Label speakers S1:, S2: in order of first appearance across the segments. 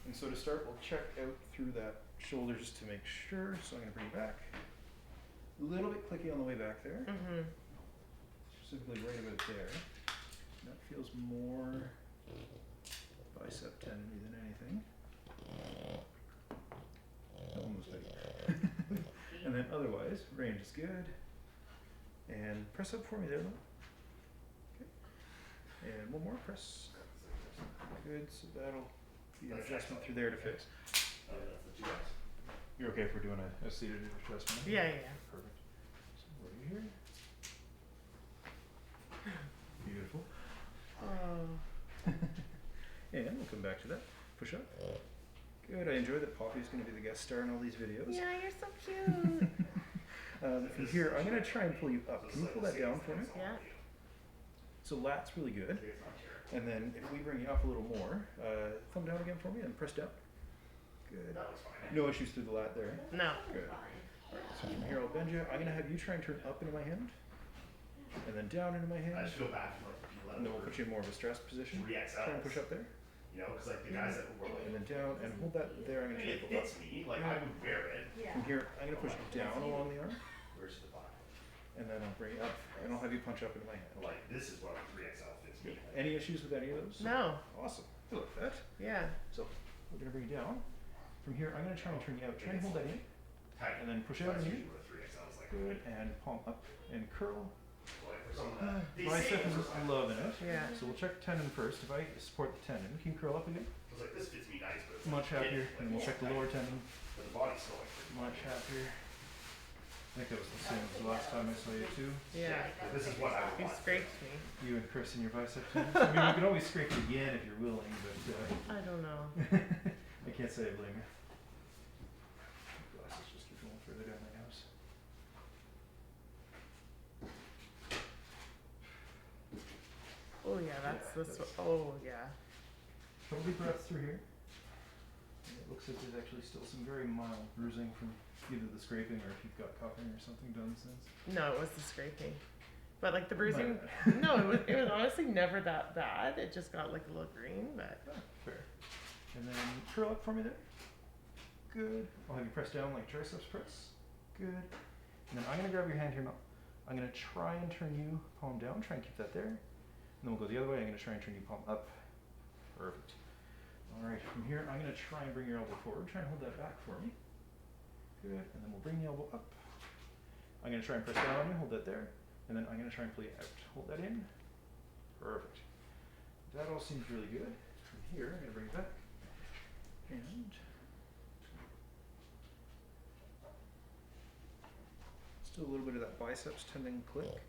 S1: And so to start, we'll check out through that shoulder just to make sure. So I'm going to bring it back. A little bit clicky on the way back there.
S2: Mm-hmm.
S1: Specifically right about there. That feels more bicep tendon than anything. Almost like And then otherwise, range is good. And press up for me there, Lynn. Okay. And one more press. Good, so that'll be an adjustment through there to fix. You're okay if we're doing a seated adjustment?
S2: Yeah, yeah.
S1: Perfect. So right here. Beautiful.
S2: Oh.
S1: And we'll come back to that. Push up. Good. I enjoy that Poppy's going to be the guest star in all these videos.
S2: Yeah, you're so cute.
S1: From here, I'm going to try and pull you up. Can you pull that down for me?
S2: Yeah.
S1: So lat's really good. And then if we bring you up a little more, thumb down again for me and press down. Good. No issues through the lat there.
S2: No.
S1: Good. Right, so from here I'll bend you. I'm going to have you try and turn up into my hand. And then down into my hand.
S3: I just feel bad for like
S1: And then we'll put you in more of a stressed position.
S3: 3XLs.
S1: Try and push up there.
S3: You know, because like the guys that were like,
S1: And then down and hold that there. I'm going to try
S3: it
S1: and pull up.
S3: fits me. Like I would wear it.
S1: From here, I'm going to push down along the arm.
S3: Where's the bottom?
S1: And then I'll bring it up. And I'll have you punch up into my hand.
S3: Like this is what a 3XL fits me.
S1: Any issues with any of those?
S2: No.
S1: Awesome. I like that.
S2: Yeah.
S1: So we're going to bring you down. From here, I'm going to try and turn you out. Try and hold that in.
S3: Tight.
S1: And then push out
S3: That's
S1: and in.
S3: usually what a 3XL is like.
S1: Good. And palm up and curl.
S3: Like for someone that they
S1: Bicep
S3: say
S1: is loving it.
S2: Yeah.
S1: So we'll check tendon first. If I support the tendon, can you curl up again?
S3: I was like, this fits me nice, but it's
S1: Much
S3: like,
S1: happier.
S3: like,
S1: And we'll check the lower tendon.
S3: But the body's still like
S1: Much happier. I think that was the same as the last time I saw you too.
S2: Yeah.
S3: Like, this is what I would
S2: You
S3: want.
S2: scraped me.
S1: You and Chris and your bicep tendon. I mean, we can always scrape it again if you're willing, but
S2: I don't know.
S1: I can't say I blame you. Glasses just keep going further down my nose.
S2: Oh yeah, that's
S1: Yeah,
S2: this
S1: that's-
S2: one. Oh yeah.
S1: Couple deep breaths through here. And it looks like there's actually still some very mild bruising from either the scraping or if you've got cupping or something done since.
S2: No, it was the scraping. But like the
S1: My
S2: bruising,
S1: bad.
S2: no, it was honestly never that bad. It just got like a little green, but
S1: Ah, fair. And then curl up for me there. Good. I'll have you press down like triceps press. Good. And then I'm going to grab your hand here now. I'm going to try and turn you palm down. Try and keep that there. And then we'll go the other way. I'm going to try and turn you palm up. Perfect. All right. From here, I'm going to try and bring your elbow forward. Try and hold that back for me. Good. And then we'll bring the elbow up. I'm going to try and press down on you. Hold that there. And then I'm going to try and pull you out. Hold that in. Perfect. That all seems really good. From here, I'm going to bring it back. And still a little bit of that biceps tendon click.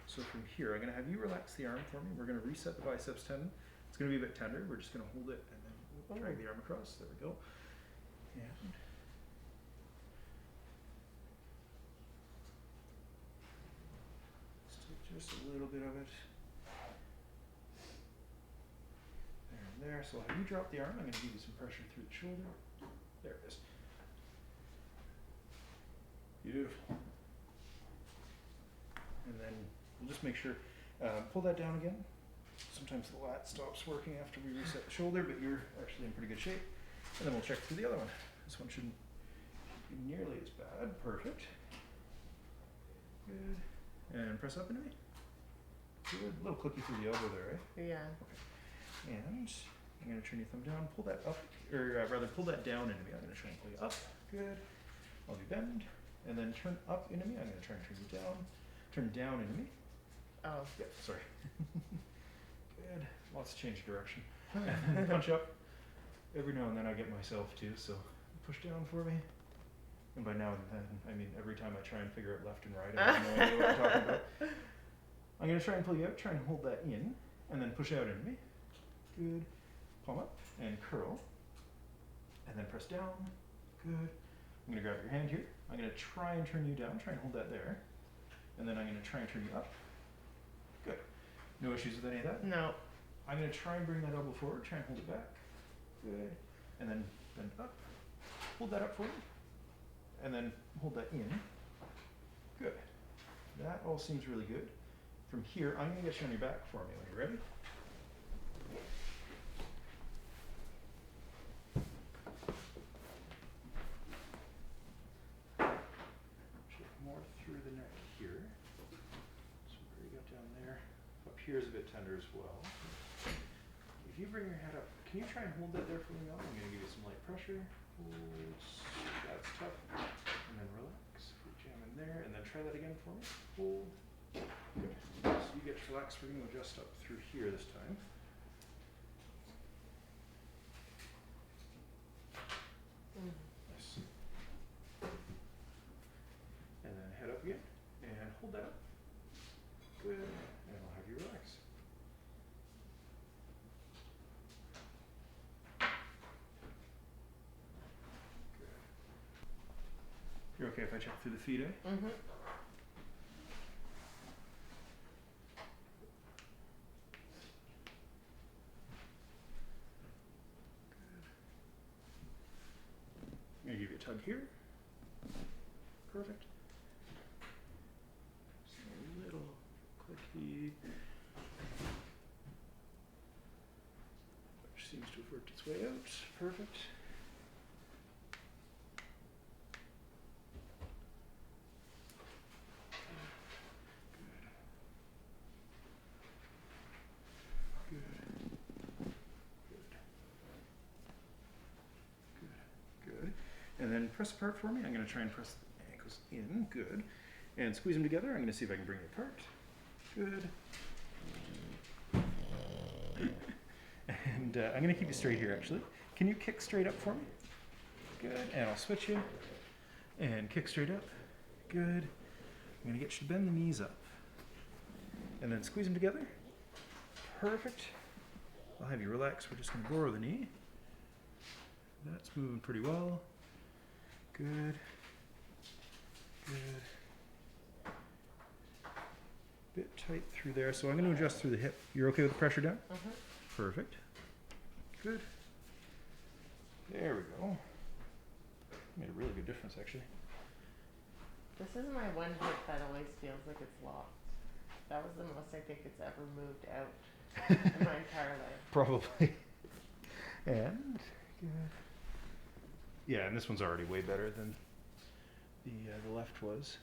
S1: So from here, I'm going to have you relax the arm for me. We're going to reset the biceps tendon. It's going to be a bit tender. We're just going to hold it and then drag the arm across. There we go. And still just a little bit of it. There and there. So I'll have you drop the arm. I'm going to give you some pressure through the shoulder. There it is. Beautiful. And then we'll just make sure, pull that down again. Sometimes the lat stops working after we reset the shoulder, but you're actually in pretty good shape. And then we'll check through the other one. This one shouldn't be nearly as bad. Perfect. Good. And press up into me. Good. A little clicky through the elbow there, right?
S2: yeah.
S1: And I'm going to turn your thumb down, pull that up, or rather pull that down into me. I'm going to try and pull you up. Good. I'll do bend. And then turn up into me. I'm going to try and turn you down. Turn down into me.
S2: Oh.
S1: Yep, sorry. Good. Lots of change of direction. And punch up. Every now and then I get myself too, so push down for me. And by now and then, I mean every time I try and figure out left and right, I have no idea what I'm talking about. I'm going to try and pull you out, try and hold that in, and then push out into me. Good. Palm up and curl. And then press down. Good. I'm going to grab your hand here. I'm going to try and turn you down, try and hold that there. And then I'm going to try and turn you up. Good. No issues with any of that?
S2: No.
S1: I'm going to try and bring that elbow forward, try and hold it back. Good. And then bend up. Hold that up for me. And then hold that in. Good. That all seems really good. From here, I'm going to get you on your back for me. Are you ready? here is a bit tender as well. If you bring your head up, can you try and hold that there for me, Mel? I'm gonna give you some light pressure. Hold, that's tough. And then relax, if we jam in there, and then try that again for me. Hold, good. So you get relaxed, we're gonna adjust up through here this time. Nice. And then head up again, and hold that up. Good, and I'll have you relax. Good. You're okay if I check through the feet, eh?
S2: Mm-hmm.
S1: I'm gonna give you a tug here. Perfect. Just a little clicky. Which seems to have worked its way out. Perfect. Good. Good. Good. And then press apart for me. I'm going to try and press the ankles in. Good. And squeeze them together. I'm going to see if I can bring it apart. Good. And I'm going to keep you straight here, actually. Can you kick straight up for me? Good. And I'll switch you. And kick straight up. Good. I'm going to get you to bend the knees up. And then squeeze them together. Perfect. I'll have you relax. We're just going to go over the knee. That's moving pretty well. Good. Good. Bit tight through there, so I'm going to adjust through the hip. You're okay with the pressure down?
S2: Mm-hmm.
S1: Perfect. Good. There we go. Made a really good difference, actually.
S2: This is my one hip that always feels like it's locked. That was the most I think it's ever moved out in my entire life.
S1: Probably. And good. Yeah, and this one's already way better than the left was.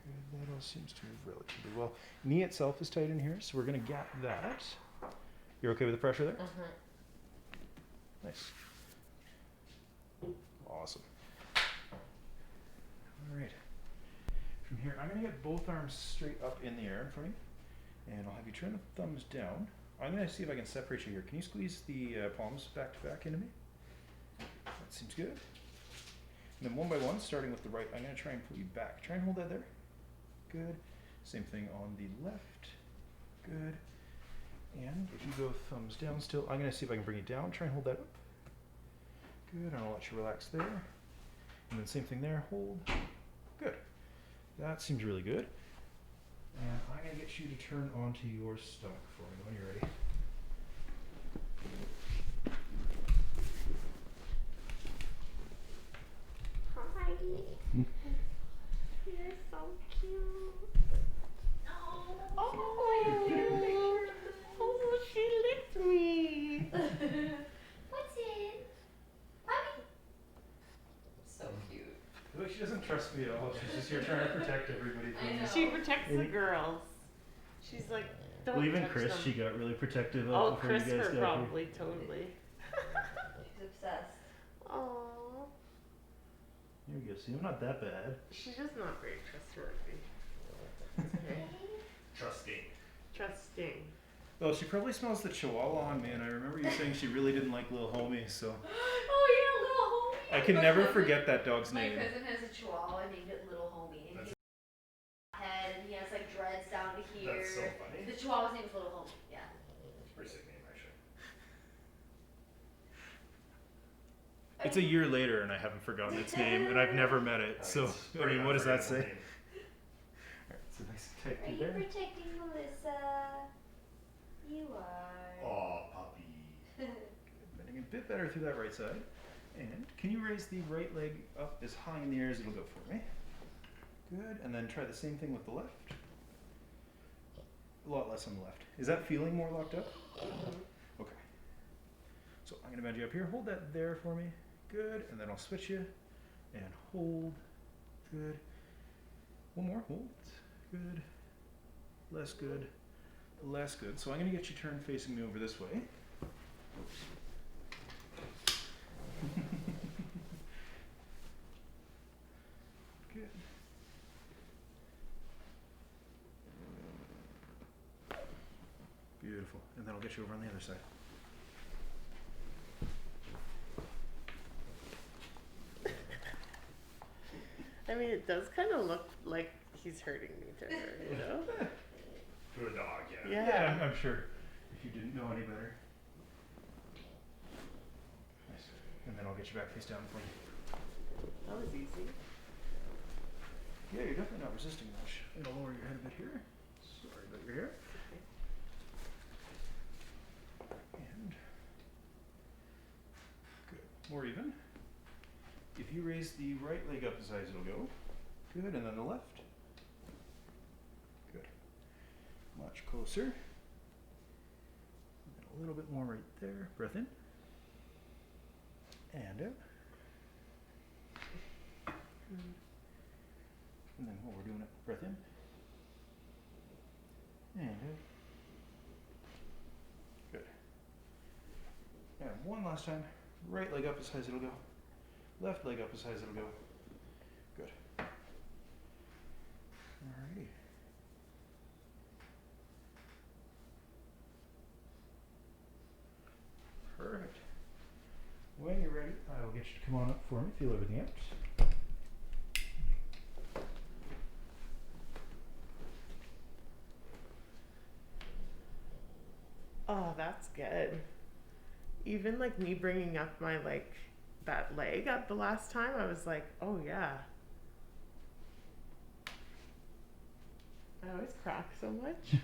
S1: Good. That all seems to move relatively well. Knee itself is tight in here, so we're going to gap that. You're okay with the pressure there?
S2: Mm-hmm.
S1: Nice. Awesome. All right. From here, I'm going to get both arms straight up in the air in front of you, and I'll have you turn the thumbs down. I'm going to see if I can separate you here. Can you squeeze the palms back to back into me? That seems good. And then one by one, starting with the right, I'm going to try and pull you back. Try and hold that there. Good. Same thing on the left. Good. And if you go thumbs down still, I'm going to see if I can bring you down. Try and hold that up. Good. And I'll let you relax there. And then same thing there. Hold. Good. That seems really good. And I'm going to get you to turn onto your stomach for me when you're ready.
S4: Hi. You're so cute.
S2: Oh, she licked me.
S4: What's it? Poppie.
S5: So cute.
S1: Look, she doesn't trust me at all. She's just here trying to protect everybody from
S5: I
S1: me.
S5: know.
S2: She protects the girls. She's like, don't
S1: Well, even
S2: touch
S1: Chris,
S2: them.
S1: she got really protective of
S2: Oh,
S1: before you guys
S2: Christopher
S1: got
S2: probably, totally.
S5: She's obsessed.
S2: Oh,
S1: here. Here we go. See, I'm not that bad.
S2: she's just not very trustworthy. Okay.
S3: Trusting.
S2: Trusting.
S1: Well, she probably smells the chihuahua on me, and I remember you saying she really didn't like little homie, so
S4: Oh, yeah, little homie.
S1: I can never forget that dog's
S4: My
S1: name.
S4: cousin has a chihuahua named it Little Homie. And
S3: That's-
S4: he's head and he has like dreads down to here.
S3: That's so funny.
S4: The chihuahua's name is Little Homie. Yeah.
S3: Pretty sick name, actually.
S1: It's a year later, and I haven't forgotten its name, and I've never met it, so,
S3: It's
S1: I
S3: pretty
S1: mean, what does that say?
S3: unforgettable name.
S1: Alright, so nice and tight
S4: Are
S1: through
S4: you
S1: there.
S4: protecting Melissa? You are.
S3: Aw, puppy.
S1: Bending a bit better through that right side. And can you raise the right leg up as high in the air as it'll go for me? Good. And then try the same thing with the left. A lot less on the left. Is that feeling more locked up? Okay. So I'm going to bend you up here. Hold that there for me. Good. And then I'll switch you. And hold. Good. One more, hold. Good. Less good. Less good. So I'm gonna get you turned facing me over this way. Good. Beautiful. And then I'll get you over on the other side.
S2: I mean, it does kind of look like he's hurting me to her, you know?
S3: To a dog, yeah.
S2: Yeah.
S1: I'm sure if you didn't know any better. Nice. And then I'll get you back face down for you.
S2: That was easy.
S1: Yeah, you're definitely not resisting much. And I'll lower your head a bit here. Sorry about your hair. And good. More even. If you raise the right leg up as high as it'll go. Good. And then the left. Good. Much closer. And a little bit more right there. Breath in. And out. Good. And then while we're doing it, breath in. And out. Good. And one last time. Right leg up as high as it'll go. Left leg up as high as it'll go. Good. Alrighty. Perfect. When you're ready, I will get you to come on up for me. Feel everything out.
S2: Oh, that's good. Even like me bringing up my like that leg up the last time, I was like, oh yeah. I always crack so much.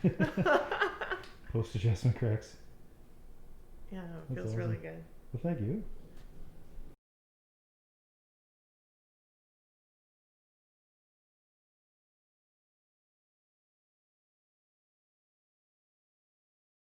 S1: Post adjustment cracks.
S2: Yeah, no, it
S1: That's
S2: feels really
S1: awesome.
S2: good.
S1: Well, thank you.